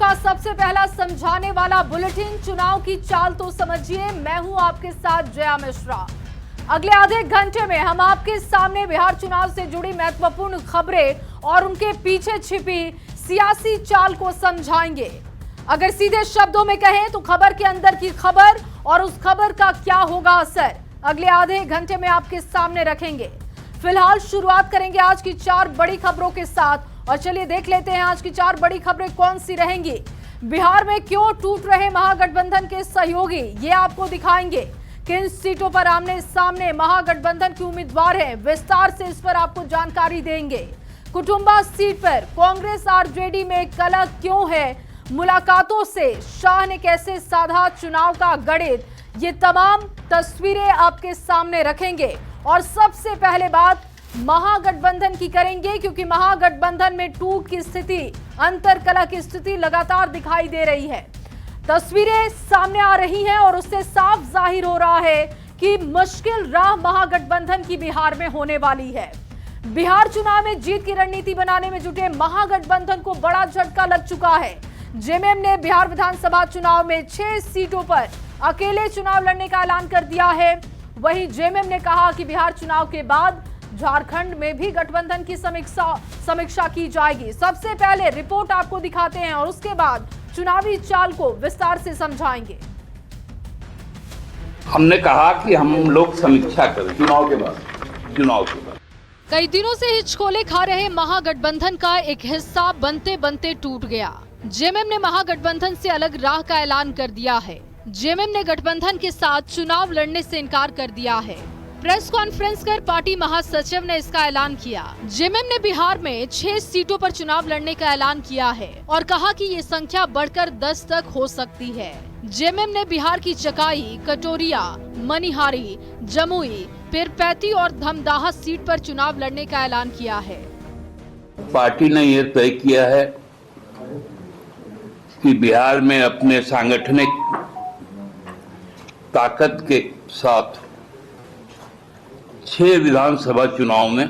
का सबसे पहला समझाने वाला बुलेटिन, चुनाव की चाल तो समझिए। मैं हूं आपके साथ जया मिश्रा। अगले आधे घंटे में हम आपके सामने बिहार चुनाव से जुड़ी महत्वपूर्ण खबरें और उनके पीछे छिपी सियासी चाल को समझाएंगे। अगर सीधे शब्दों में कहें तो खबर के अंदर की खबर और उस खबर का क्या होगा असर, अगले आधे घंटे में आपके सामने रखेंगे। फिलहाल शुरुआत करेंगे आज की 4 बड़ी खबरों के साथ और चलिए देख लेते हैं आज की 4 बड़ी खबरें कौन सी रहेंगी। बिहार में क्यों टूट रहे महागठबंधन के सहयोगी, ये आपको दिखाएंगे। किन सीटों पर आमने सामने महागठबंधन के उम्मीदवार हैं, विस्तार से इस पर आपको जानकारी देंगे। कुटुंबा सीट पर कांग्रेस आरजेडी में कलह क्यों है, मुलाकातों से शाह ने कैसे साधा चुनाव का गणित, ये तमाम तस्वीरें आपके सामने रखेंगे। और सबसे पहले बात महागठबंधन की करेंगे, क्योंकि महागठबंधन में टूट की स्थिति, अंतरकलह की स्थिति लगातार दिखाई दे रही है। तस्वीरें सामने आ रही हैं और उससे साफ जाहिर हो रहा है कि मुश्किल राह महागठबंधन की बिहार में होने वाली है। बिहार चुनाव में जीत की रणनीति बनाने में जुटे महागठबंधन को बड़ा झटका लग चुका है। जेएमएम ने बिहार विधानसभा चुनाव में 6 सीटों पर अकेले चुनाव लड़ने का ऐलान कर दिया है। वहीं जेएमएम ने कहा कि बिहार चुनाव के बाद झारखंड में भी गठबंधन की समीक्षा की जाएगी। सबसे पहले रिपोर्ट आपको दिखाते हैं और उसके बाद चुनावी चाल को विस्तार से समझाएंगे। हमने कहा कि हम लोग समीक्षा करें चुनाव के बाद। कई दिनों से हिचकोले खा रहे महागठबंधन का एक हिस्सा बनते बनते टूट गया। जेएमएम ने महागठबंधन से अलग राह का ऐलान कर दिया है। जेएमएम ने गठबंधन के साथ चुनाव लड़ने से इनकार कर दिया है। प्रेस कॉन्फ्रेंस कर पार्टी महासचिव ने इसका ऐलान किया। जेएमएम ने बिहार में 6 सीटों पर चुनाव लड़ने का ऐलान किया है और कहा कि ये संख्या बढ़कर 10 तक हो सकती है। जेएमएम ने बिहार की चकाई, कटोरिया, मनिहारी, जमुई, पीरपैती और धमदाहा सीट पर चुनाव लड़ने का ऐलान किया है। पार्टी ने यह तय किया है कि बिहार में अपने सांगठनिक ताकत के साथ 6 विधानसभा चुनाव में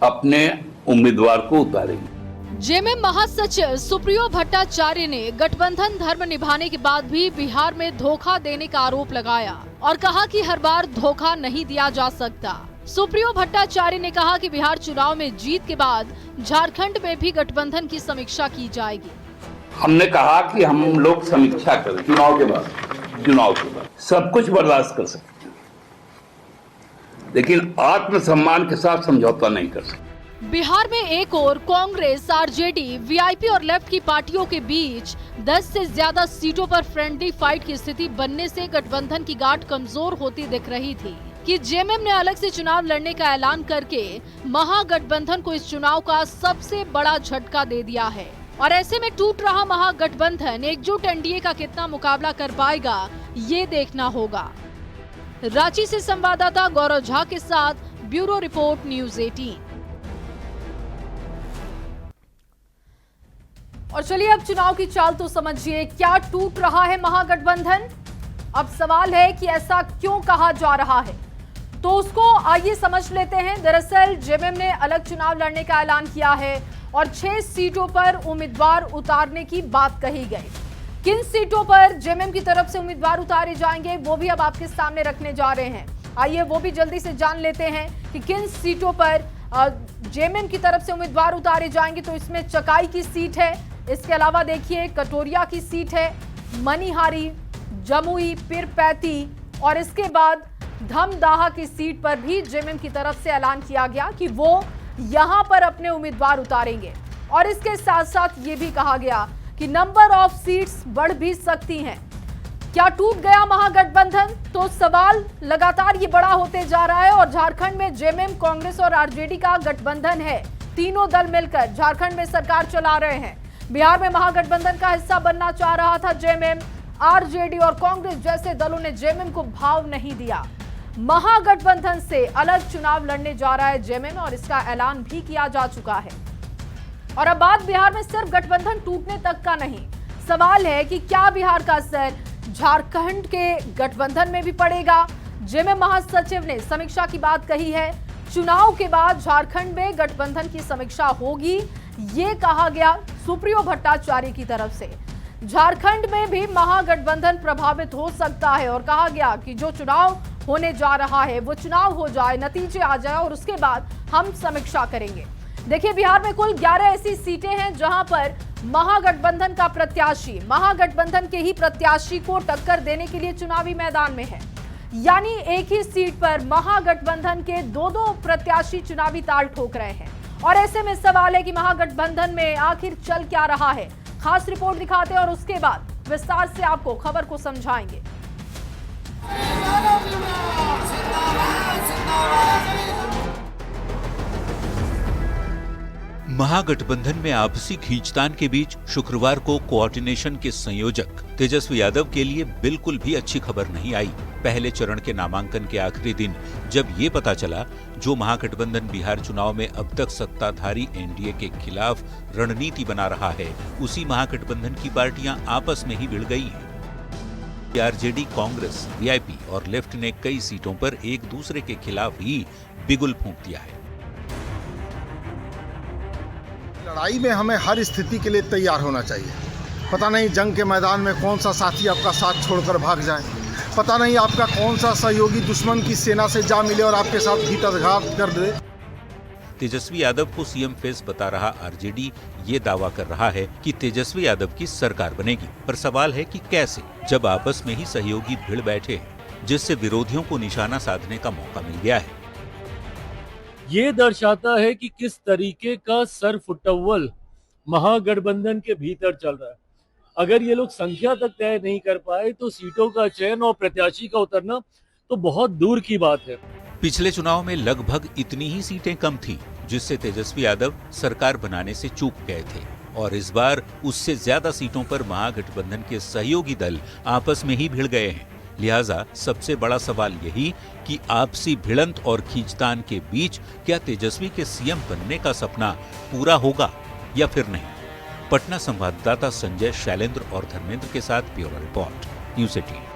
अपने उम्मीदवार को उतारेंगे। जेएमएम महासचिव सुप्रियो भट्टाचार्य ने गठबंधन धर्म निभाने के बाद भी बिहार में धोखा देने का आरोप लगाया और कहा कि हर बार धोखा नहीं दिया जा सकता। सुप्रियो भट्टाचार्य ने कहा कि बिहार चुनाव में जीत के बाद झारखंड में भी गठबंधन की समीक्षा की जाएगी। हमने कहा कि हम लोग समीक्षा करें चुनाव के बाद। सब कुछ बर्दाश्त कर सकते हैं, लेकिन आत्मसम्मान के साथ समझौता नहीं कर सकते। बिहार में एक और कांग्रेस, आरजेडी, वीआईपी और लेफ्ट की पार्टियों के बीच 10 से ज्यादा सीटों पर फ्रेंडली फाइट की स्थिति बनने से गठबंधन की गांठ कमजोर होती दिख रही थी कि जेएमएम ने अलग से चुनाव लड़ने का ऐलान करके महागठबंधन को इस चुनाव का सबसे बड़ा झटका दे दिया है। और ऐसे में टूट रहा महागठबंधन एकजुट एनडीए का कितना मुकाबला कर पाएगा, ये देखना होगा। रांची से संवाददाता गौरव झा के साथ ब्यूरो रिपोर्ट न्यूज़ 18। और चलिए अब चुनाव की चाल तो समझिए, क्या टूट रहा है महागठबंधन। अब सवाल है कि ऐसा क्यों कहा जा रहा है, तो उसको आइए समझ लेते हैं। दरअसल जेएमएम ने अलग चुनाव लड़ने का ऐलान किया है और 6 सीटों पर उम्मीदवार उतारने की बात कही गई। किन सीटों पर जेएमएम की तरफ से उम्मीदवार उतारे जाएंगे वो भी अब आपके सामने रखने जा रहे हैं। आइए वो भी जल्दी से जान लेते हैं कि किन सीटों पर जेएमएम की तरफ से उम्मीदवार उतारे जाएंगे। तो इसमें चकाई की सीट है, इसके अलावा देखिए कटोरिया की सीट है, मनिहारी, जमुई, पीरपैती और इसके बाद धमदाहा की सीट पर भी जेएमएम की तरफ से ऐलान किया गया कि वो यहां पर अपने उम्मीदवार उतारेंगे। और इसके साथ साथ ये भी कहा गया कि नंबर ऑफ सीट्स बढ़ भी सकती हैं। क्या टूट गया महागठबंधन, तो सवाल लगातार ये बड़ा होते जा रहा है। और झारखंड में जेएमएम, कांग्रेस और आरजेडी का गठबंधन है। तीनों दल मिलकर झारखंड में सरकार चला रहे हैं। बिहार में महागठबंधन का हिस्सा बनना चाह रहा था जेएमएम। आरजेडी और कांग्रेस जैसे दलों ने जेएमएम को भाव नहीं दिया। महागठबंधन से अलग चुनाव लड़ने जा रहा है जेएमएम और इसका ऐलान भी किया जा चुका है। और अब बात बिहार में सिर्फ गठबंधन टूटने तक का नहीं, सवाल है कि क्या बिहार का असर झारखंड के गठबंधन में भी पड़ेगा। जेएमएम महासचिव ने समीक्षा की बात कही है। चुनाव के बाद झारखंड में गठबंधन की समीक्षा होगी, ये कहा गया सुप्रियो भट्टाचार्य की तरफ से। झारखंड में भी महागठबंधन प्रभावित हो सकता है और कहा गया कि जो चुनाव होने जा रहा है वो चुनाव हो जाए, नतीजे आ जाए और उसके बाद हम समीक्षा करेंगे। देखिए, बिहार में कुल 11 ऐसी सीटें हैं जहां पर महागठबंधन का प्रत्याशी महागठबंधन के ही प्रत्याशी को टक्कर देने के लिए चुनावी मैदान में है। यानी एक ही सीट पर महागठबंधन के दो प्रत्याशी चुनावी ताल ठोक रहे हैं। और ऐसे में सवाल है कि महागठबंधन में आखिर चल क्या रहा है। खास रिपोर्ट दिखाते हैं और उसके बाद विस्तार से आपको खबर को समझाएंगे। महागठबंधन में आपसी खींचतान के बीच शुक्रवार को कोऑर्डिनेशन के संयोजक तेजस्वी यादव के लिए बिल्कुल भी अच्छी खबर नहीं आई। पहले चरण के नामांकन के आखिरी दिन जब ये पता चला जो महागठबंधन बिहार चुनाव में अब तक सत्ताधारी एनडीए के खिलाफ रणनीति बना रहा है, उसी महागठबंधन की पार्टियां आपस में ही भिड़ गई हैं। आरजेडी, कांग्रेस, वीआईपी और लेफ्ट ने कई सीटों पर एक दूसरे के खिलाफ ही बिगुल फूंक दिया है। लड़ाई में हमें हर स्थिति के लिए तैयार होना चाहिए। पता नहीं जंग के मैदान में कौन सा साथी आपका साथ छोड़कर भाग जाए, पता नहीं आपका कौन सा सहयोगी दुश्मन की सेना से जा मिले और आपके साथ भीतरघात कर दे। तेजस्वी यादव को सीएम फेस बता रहा आरजेडी ये दावा कर रहा है कि तेजस्वी यादव की सरकार बनेगी, पर सवाल है कि कैसे, जब आपस में ही सहयोगी भिड़ बैठे हैं, जिससे विरोधियों को निशाना साधने का मौका मिल गया है। ये दर्शाता है कि किस तरीके का सरफुटव्वल महागठबंधन के भीतर चल रहा है। अगर ये लोग संख्या तक तय नहीं कर पाए तो सीटों का चयन और प्रत्याशी का उतरना तो बहुत दूर की बात है। पिछले चुनाव में लगभग इतनी ही सीटें कम थी जिससे तेजस्वी यादव सरकार बनाने से चूक गए थे, और इस बार उससे ज्यादा सीटों पर महागठबंधन के सहयोगी दल आपस में ही भिड़ गए हैं। लिहाजा सबसे बड़ा सवाल यही कि आपसी भिड़ंत और खींचतान के बीच क्या तेजस्वी के सीएम बनने का सपना पूरा होगा या फिर नहीं। पटना संवाददाता संजय, शैलेंद्र और धर्मेंद्र के साथ ब्यूरो रिपोर्ट, न्यूज़ 18।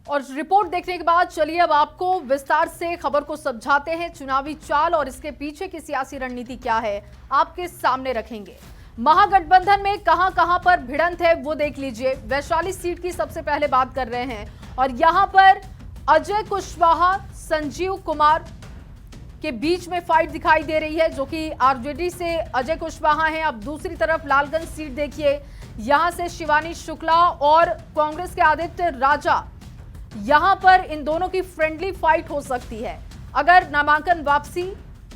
और रिपोर्ट देखने के बाद चलिए अब आपको विस्तार से खबर को समझाते हैं। चुनावी चाल और इसके पीछे की सियासी रणनीति क्या है आपके सामने रखेंगे। महागठबंधन में कहां पर भिड़ंत है वो देख लीजिए। वैशाली सीट की सबसे पहले बात कर रहे हैं और यहां पर अजय कुशवाहा, संजीव कुमार के बीच में फाइट दिखाई दे रही है, जो कि आरजेडी से अजय कुशवाहा हैं। अब दूसरी तरफ लालगंज सीट देखिए, यहां से शिवानी शुक्ला और कांग्रेस के आदित्य राजा, यहां पर इन दोनों की फ्रेंडली फाइट हो सकती है। अगर नामांकन वापसी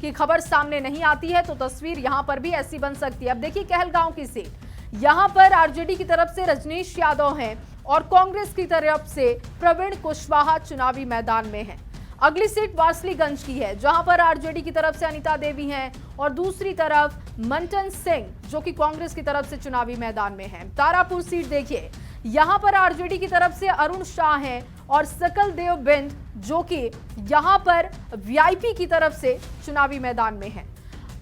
की खबर सामने नहीं आती है तो तस्वीर यहां पर भी ऐसी बन सकती है। अब देखिए कहलगांव की सीट, यहां पर आरजेडी की तरफ से रजनीश यादव हैं और कांग्रेस की तरफ से प्रवीण कुशवाहा चुनावी मैदान में हैं। अगली सीट वारसलीगंज की है, जहां पर आरजेडी की तरफ से अनीता देवी हैं और दूसरी तरफ मंटन सिंह जो कि कांग्रेस की तरफ से चुनावी मैदान में हैं। तारापुर सीट देखिए, यहां पर आरजेडी की तरफ से अरुण शाह हैं और सकल देव बिंद जो कि यहां पर वीआईपी की तरफ से चुनावी मैदान में है।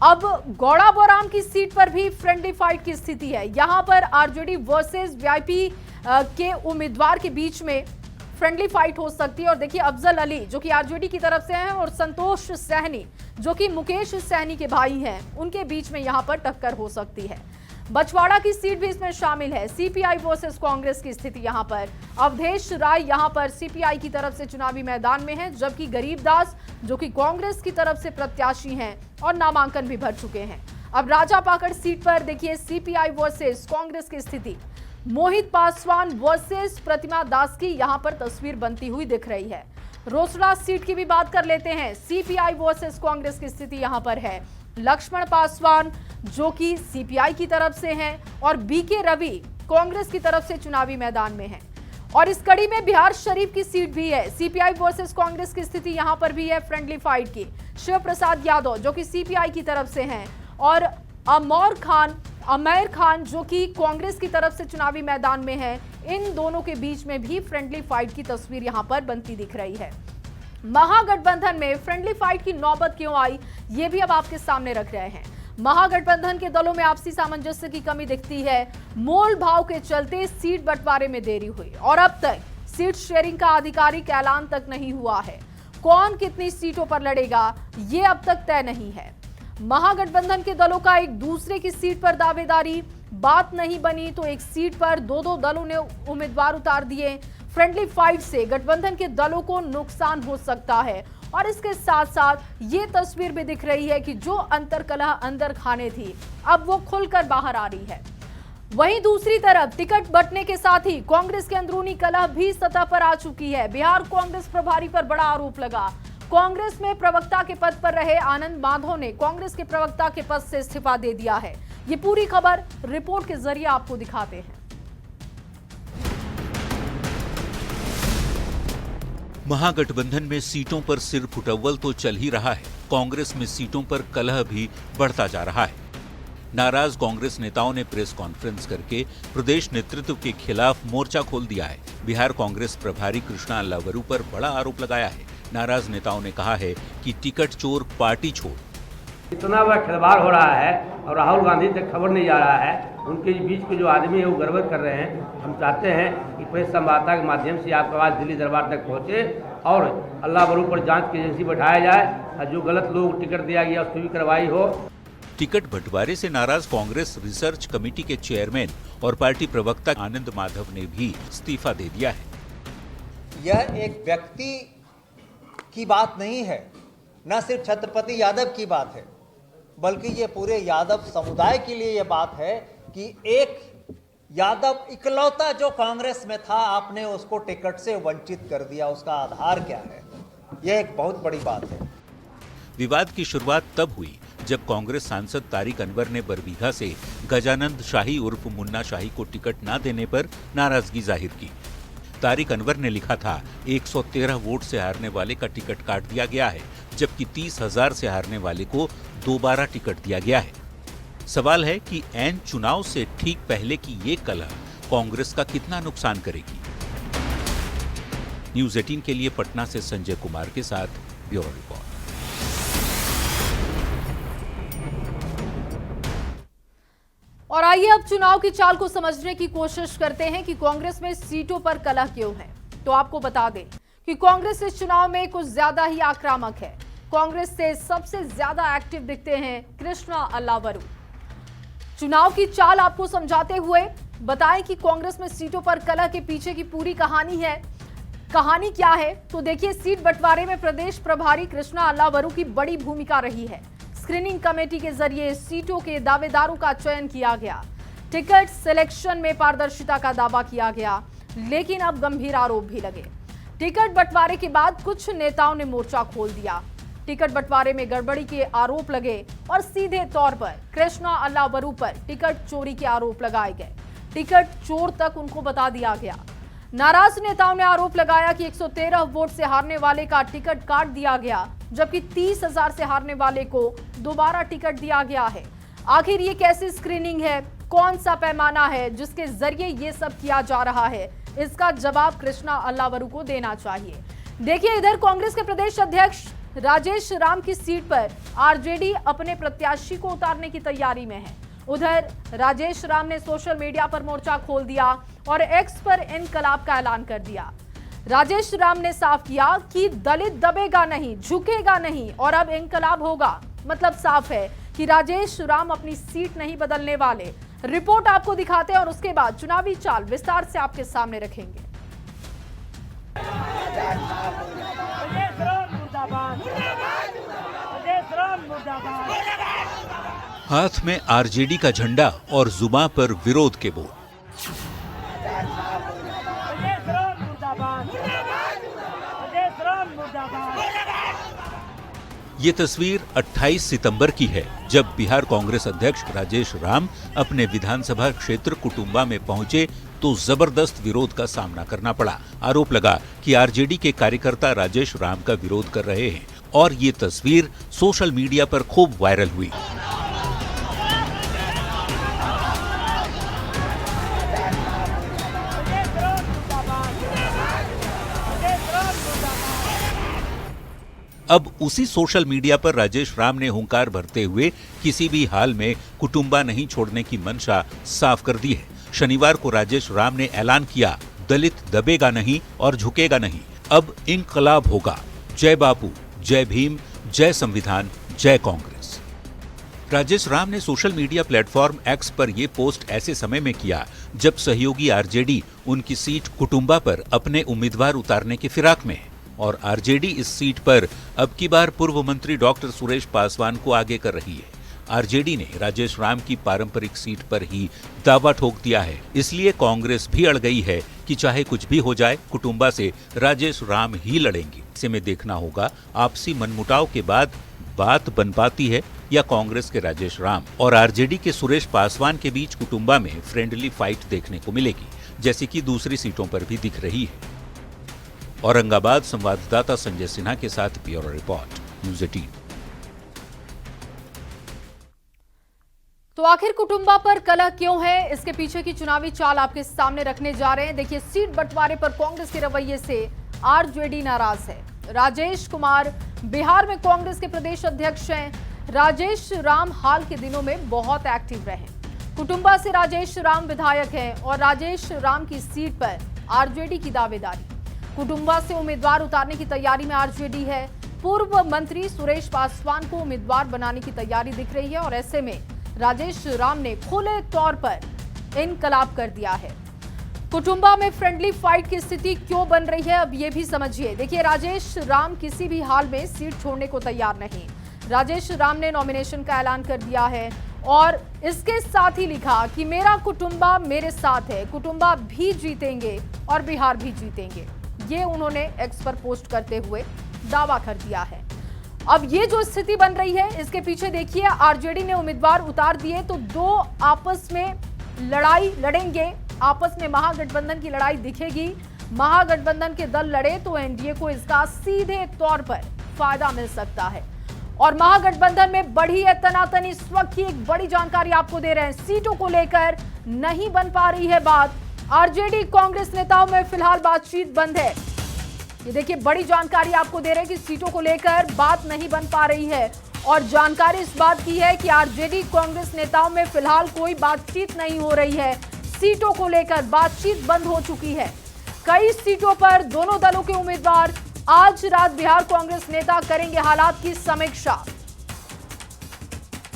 अब गौड़ा बोराम की सीट पर भी फ्रेंडली फाइट की स्थिति है। यहां पर आरजेडी वर्सेस वीआईपी के उम्मीदवार के बीच में फ्रेंडली फाइट हो सकती है। और देखिए अफजल अली जो कि आरजेडी की तरफ से हैं और संतोष सहनी जो कि मुकेश सहनी के भाई हैं, उनके बीच में यहां पर टक्कर हो सकती है। बछवाड़ा की सीट भी इसमें शामिल है। सीपीआई वर्सेस कांग्रेस की स्थिति यहां पर, अवधेश राय यहां पर सीपीआई की तरफ से चुनावी मैदान में है, जबकि गरीबदास जो कि कांग्रेस की तरफ से प्रत्याशी हैं और नामांकन भी भर चुके हैं। अब राजापाकड़ सीट पर देखिए सीपीआई वर्सेस कांग्रेस की स्थिति, मोहित पासवान वर्सेस प्रतिमा दास की यहां पर तस्वीर बनती हुई दिख रही है। रोसड़ा सीट की भी बात कर लेते हैं। सीपीआई वर्सेस कांग्रेस की स्थिति यहां पर है। लक्ष्मण पासवान जो कि सीपीआई की तरफ से हैं और बीके रवि कांग्रेस की तरफ से चुनावी मैदान में हैं। और इस कड़ी में बिहार शरीफ की सीट भी है। सीपीआई वर्सेस कांग्रेस की स्थिति यहां पर भी है फ्रेंडली फाइट की। शिव प्रसाद यादव जो कि सीपीआई की तरफ से हैं और अमेर खान जो कि कांग्रेस की तरफ से चुनावी मैदान में है, इन दोनों के बीच में भी फ्रेंडली फाइट की तस्वीर यहां पर बनती दिख रही है। महागठबंधन में फ्रेंडली फाइट की नौबत क्यों आई, ये भी अब आपके सामने रख रहे हैं। महागठबंधन के दलों में आपसी सामंजस्य की कमी दिखती है। मोल भाव के चलते सीट बंटवारे में देरी हुई और अब तक सीट शेयरिंग का आधिकारिक ऐलान तक नहीं हुआ है। कौन कितनी सीटों पर लड़ेगा ये अब तक तय नहीं है। महागठबंधन के दलों का एक दूसरे की सीट पर दावेदारी, बात नहीं बनी तो एक सीट पर दो दलों ने उम्मीदवार उतार दिए। फ्रेंडली फाइट से गठबंधन के दलों को नुकसान हो सकता है और इसके साथ साथ ये तस्वीर भी दिख रही है कि जो अंतर्कलह अंदर खाने थी अब वो खुलकर बाहर आ रही है। वहीं दूसरी तरफ टिकट बंटने के साथ ही कांग्रेस के अंदरूनी कलह भी सतह पर आ चुकी है। बिहार कांग्रेस प्रभारी पर बड़ा आरोप लगा। कांग्रेस में प्रवक्ता के पद पर रहे आनंद माधव ने कांग्रेस के प्रवक्ता के पद से इस्तीफा दे दिया है। ये पूरी खबर रिपोर्ट के जरिए आपको दिखाते हैं। महागठबंधन में सीटों पर सिर फुटअव्वल तो चल ही रहा है, कांग्रेस में सीटों पर कलह भी बढ़ता जा रहा है। नाराज कांग्रेस नेताओं ने प्रेस कॉन्फ्रेंस करके प्रदेश नेतृत्व के खिलाफ मोर्चा खोल दिया है। बिहार कांग्रेस प्रभारी कृष्णा अल्लावरू पर बड़ा आरोप लगाया है। नाराज नेताओं ने कहा है कि टिकट चोर पार्टी छोड़। इतना बड़ा खिलवाड़ हो रहा है और राहुल गांधी तक खबर नहीं जा रहा है। उनके बीच के जो आदमी है वो गड़बड़ कर रहे हैं। हम चाहते हैं कि प्रेस संवाददाता के माध्यम से आपकी आवाज़ दिल्ली दरबार तक पहुंचे और अल्लावरू पर जांच की एजेंसी बैठाया जाए और जो गलत लोग टिकट दिया गया उसकी भी कार्रवाई हो। टिकट बंटवारे से नाराज कांग्रेस रिसर्च कमेटी के चेयरमैन और पार्टी प्रवक्ता आनंद माधव ने भी इस्तीफा दे दिया है। यह एक व्यक्ति की बात नहीं है, न सिर्फ छत्रपति यादव की बात है, बल्कि ये पूरे यादव समुदाय के लिए यह बात है कि एक यादव इकलौता जो कांग्रेस में था, आपने उसको टिकट से वंचित कर दिया। उसका आधार क्या है? यह एक बहुत बड़ी बात है। विवाद की शुरुआत तब हुई जब कांग्रेस सांसद तारिक अनवर ने बरबीघा से गजानंद शाही उर्फ मुन्ना शाही को टिकट न देने पर नाराजगी जाहिर की। तारिक अनवर ने लिखा था 113 वोट से हारने वाले का टिकट काट दिया गया है, जबकि 30,000 से हारने वाले को दोबारा टिकट दिया गया है। सवाल है कि ऐन चुनाव से ठीक पहले की ये कलह कांग्रेस का कितना नुकसान करेगी। न्यूज़ 18 के लिए पटना से संजय कुमार के साथ ब्यूरो रिपोर्ट। और आइए अब चुनाव की चाल को समझने की कोशिश करते हैं कि कांग्रेस में सीटों पर कलह क्यों है। तो आपको बता दें कि कांग्रेस इस चुनाव में कुछ ज्यादा ही आक्रामक है। कांग्रेस से सबसे ज्यादा एक्टिव दिखते हैं कृष्णा अल्लावरू। चुनाव की चाल आपको समझाते हुए बताएं कि कांग्रेस में सीटों पर कलह के पीछे की पूरी कहानी है। कहानी क्या है तो देखिए, सीट बंटवारे में प्रदेश प्रभारी कृष्णा अल्लावरू की बड़ी भूमिका रही है। स्क्रीनिंग कमेटी के जरिए सीटों के दावेदारों का चयन किया गया। टिकट सिलेक्शन में पारदर्शिता का दावा किया गया, लेकिन अब गंभीर आरोप भी लगे। टिकट बंटवारे के बाद कुछ नेताओं ने मोर्चा खोल दिया। टिकट बंटवारे में गड़बड़ी के आरोप लगे और सीधे तौर पर कृष्णा अल्लावरू पर टिकट चोरी के आरोप लगाए गए। टिकट चोर तक उनको बता दिया गया। नाराज नेताओं ने आरोप लगाया कि 113 वोट से हारने वाले का टिकट काट दिया गया, जबकि 30,000 से हारने वाले को दोबारा टिकट दिया गया है। आखिर ये कैसी स्क्रीनिंग है, कौन सा पैमाना है जिसके जरिए ये सब किया जा रहा है? इसका जवाब कृष्णा अल्लावरू को देना चाहिए। देखिए, इधर कांग्रेस के प्रदेश अध्यक्ष राजेश राम की सीट पर आरजेडी अपने प्रत्याशी को उतारने की तैयारी में है। उधर राजेश राम ने सोशल मीडिया पर मोर्चा खोल दिया और एक्स पर इनकलाब का ऐलान कर दिया। राजेश राम ने साफ किया कि दलित दबेगा नहीं, झुकेगा नहीं और अब इनकलाब होगा। मतलब साफ है कि राजेश राम अपनी सीट नहीं बदलने वाले। रिपोर्ट आपको दिखाते हैं और उसके बाद चुनावी चाल विस्तार से आपके सामने रखेंगे। हाथ में आरजेडी का झंडा और जुबां पर विरोध के बोल। ये तस्वीर 28 सितंबर की है, जब बिहार कांग्रेस अध्यक्ष राजेश राम अपने विधानसभा क्षेत्र कुटुंबा में पहुंचे तो जबरदस्त विरोध का सामना करना पड़ा। आरोप लगा कि आरजेडी के कार्यकर्ता राजेश राम का विरोध कर रहे हैं और ये तस्वीर सोशल मीडिया पर खूब वायरल हुई। अब उसी सोशल मीडिया पर राजेश राम ने हुंकार भरते हुए किसी भी हाल में कुटुंबा नहीं छोड़ने की मंशा साफ कर दी है। शनिवार को राजेश राम ने ऐलान किया, दलित दबेगा नहीं और झुकेगा नहीं। अब इंकलाब होगा। जय बापू, जय भीम, जय संविधान, जय कांग्रेस। राजेश राम ने सोशल मीडिया प्लेटफॉर्म एक्स पर यह पोस्ट ऐसे समय में किया जब सहयोगी आरजेडी उनकी सीट कुटुंबा पर अपने उम्मीदवार उतारने की फिराक में है और आरजेडी इस सीट पर अब की बार पूर्व मंत्री डॉक्टर सुरेश पासवान को आगे कर रही है। आरजेडी ने राजेश राम की पारंपरिक सीट पर ही दावा ठोक दिया है, इसलिए कांग्रेस भी अड़ गई है कि चाहे कुछ भी हो जाए कुटुंबा से राजेश राम ही लड़ेंगे। ऐसे में देखना होगा आपसी मनमुटाव के बाद बात बन पाती है या कांग्रेस के राजेश राम और आरजेडी के सुरेश पासवान के बीच कुटुंबा में फ्रेंडली फाइट देखने को मिलेगी, जैसे कि दूसरी सीटों पर भी दिख रही है। औरंगाबाद संवाददाता संजय सिन्हा के साथ ब्यूरो रिपोर्ट, न्यूज़ 18। तो आखिर कुटुंबा पर कलह क्यों है, इसके पीछे की चुनावी चाल आपके सामने रखने जा रहे हैं। देखिए, सीट बंटवारे पर कांग्रेस के रवैये से आरजेडी नाराज है। राजेश कुमार बिहार में कांग्रेस के प्रदेश अध्यक्ष हैं। राजेश राम हाल के दिनों में बहुत एक्टिव रहे। कुटुंबा से राजेश राम विधायक हैं और राजेश राम की सीट पर आरजेडी की दावेदारी। कुटुंबा से उम्मीदवार उतारने की तैयारी में आरजेडी है। पूर्व मंत्री सुरेश पासवान को उम्मीदवार बनाने की तैयारी दिख रही है और ऐसे में राजेश राम ने खुले तौर पर इनकलाब कर दिया है। कुटुंबा में फ्रेंडली फाइट की स्थिति क्यों बन रही है, अब ये भी समझिए। देखिए, राजेश राम किसी भी हाल में सीट छोड़ने को तैयार नहीं। राजेश राम ने नॉमिनेशन का ऐलान कर दिया है और इसके साथ ही लिखा कि मेरा कुटुंबा मेरे साथ है, कुटुंबा भी जीतेंगे और बिहार भी जीतेंगे। ये उन्होंने एक्स पर पोस्ट करते हुए दावा कर दिया है। अब ये जो स्थिति बन रही है, इसके पीछे देखिए, आरजेडी ने उम्मीदवार उतार दिए तो दो आपस में लड़ाई लड़ेंगे, आपस में महागठबंधन की लड़ाई दिखेगी। महागठबंधन के दल लड़े तो एनडीए को इसका सीधे तौर पर फायदा मिल सकता है और महागठबंधन में बढ़ी है तनातनी। इस वक्त की एक बड़ी जानकारी आपको दे रहे हैं, सीटों को लेकर नहीं बन पा रही है बात। आरजेडी कांग्रेस नेताओं में फिलहाल बातचीत बंद है। ये देखिए, बड़ी जानकारी आपको दे रहे हैं कि सीटों को लेकर बात नहीं बन पा रही है और जानकारी इस बात की है कि आरजेडी कांग्रेस नेताओं में फिलहाल कोई बातचीत नहीं हो रही है। सीटों को लेकर बातचीत बंद हो चुकी है। कई सीटों पर दोनों दलों के उम्मीदवार आज रात बिहार कांग्रेस नेता करेंगे हालात की समीक्षा।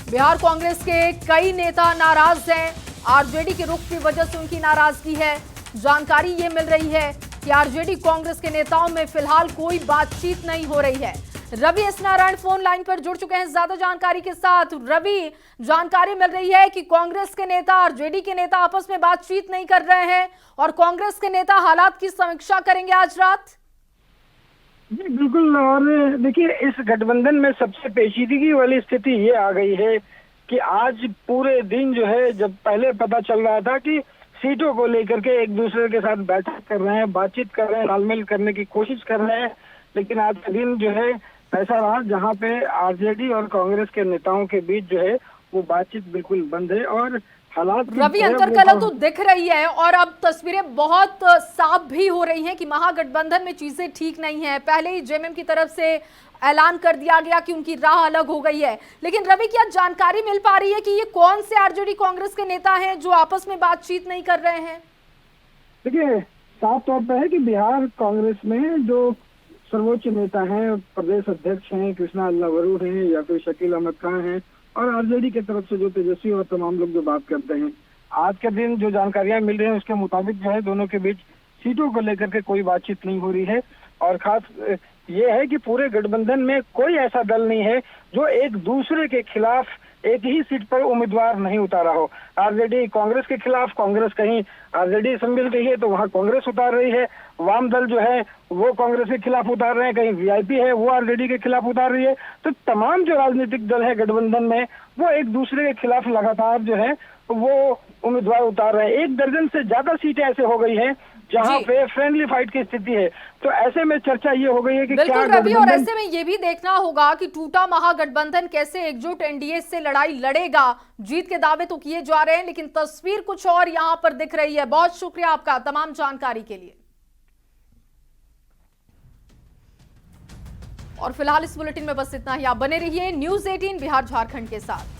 बिहार कांग्रेस के कई नेता नाराज हैं। आरजेडी के रुख की वजह से उनकी नाराजगी है। जानकारी ये मिल रही है कि आरजेडी कांग्रेस के नेताओं में फिलहाल कोई बातचीत नहीं हो रही है। Ravi S Narayan phone line पर जुड़ चुके हैं ज्यादा जानकारी के साथ। रवि, जानकारी मिल रही है कि कांग्रेस के नेता आरजेडी के नेता आपस में बातचीत नहीं कर रहे हैं और कांग्रेस के नेता हालात की समीक्षा करेंगे आज रात। जी बिल्कुल। और देखिए, इस गठबंधन में सबसे पेचीदगी वाली स्थिति ये आ गई है कि आज पूरे दिन जो है, जब पहले पता चल रहा था कि सीटों को लेकर के एक दूसरे के साथ बैठक कर रहे हैं, बातचीत कर रहे हैं, तालमेल करने की कोशिश कर रहे हैं, लेकिन आज का दिन जो है ऐसा रहा जहां पे आरजेडी और कांग्रेस के नेताओं के बीच जो है वो बातचीत बिल्कुल बंद है और हालात रवि अंतरकलह तो दिख रही है और अब तस्वीरें बहुत साफ भी हो रही हैं कि महागठबंधन में चीजें ठीक नहीं है। पहले ही जेएमएम की तरफ से ऐलान कर दिया गया कि उनकी राह अलग हो गई है, लेकिन रवि, क्या जानकारी मिल पा रही है कि ये कौन से आरजेडी कांग्रेस के नेता हैं जो आपस में बातचीत नहीं कर रहे हैं? देखिए, साफ तौर पर है कि बिहार कांग्रेस में जो सर्वोच्च नेता हैं, प्रदेश अध्यक्ष हैं, कृष्णा अल्लावरू हैं या फिर शकील अहमद खान हैं, और आरजेडी की तरफ से जो तेजस्वी और तमाम लोग जो बात करते हैं, आज के दिन जो जानकारियां मिल रही हैं उसके मुताबिक जो है दोनों के बीच सीटों को लेकर के कोई बातचीत नहीं हो रही है। और खास ये है कि पूरे गठबंधन में कोई ऐसा दल नहीं है जो एक दूसरे के खिलाफ एक ही सीट पर उम्मीदवार नहीं उतारा हो। आरजेडी कांग्रेस के खिलाफ, कांग्रेस कहीं आरजेडी से मिल रही है तो वहाँ कांग्रेस उतार रही है, वाम दल जो है वो कांग्रेस के खिलाफ उतार रहे हैं, कहीं वीआईपी है वो आरजेडी के खिलाफ उतार रही है। तो तमाम जो राजनीतिक दल है गठबंधन में वो एक दूसरे के खिलाफ लगातार जो है वो उम्मीदवार उतार रहे हैं। 1 दर्जन से ज्यादा सीटें ऐसे हो गई हैं जहां पे फ्रेंडली फाइट की स्थिति है। तो ऐसे में चर्चा ये हो गई है कि बिल्कुल रवि, और ऐसे में ये भी देखना होगा कि टूटा महागठबंधन कैसे एकजुट एनडीए से लड़ाई लड़ेगा। जीत के दावे तो किए जा रहे हैं लेकिन तस्वीर कुछ और यहां पर दिख रही है। बहुत शुक्रिया आपका तमाम जानकारी के लिए। और फिलहाल इस बुलेटिन में बस इतना ही। आप बने रहिए न्यूज़ 18 बिहार झारखंड के साथ।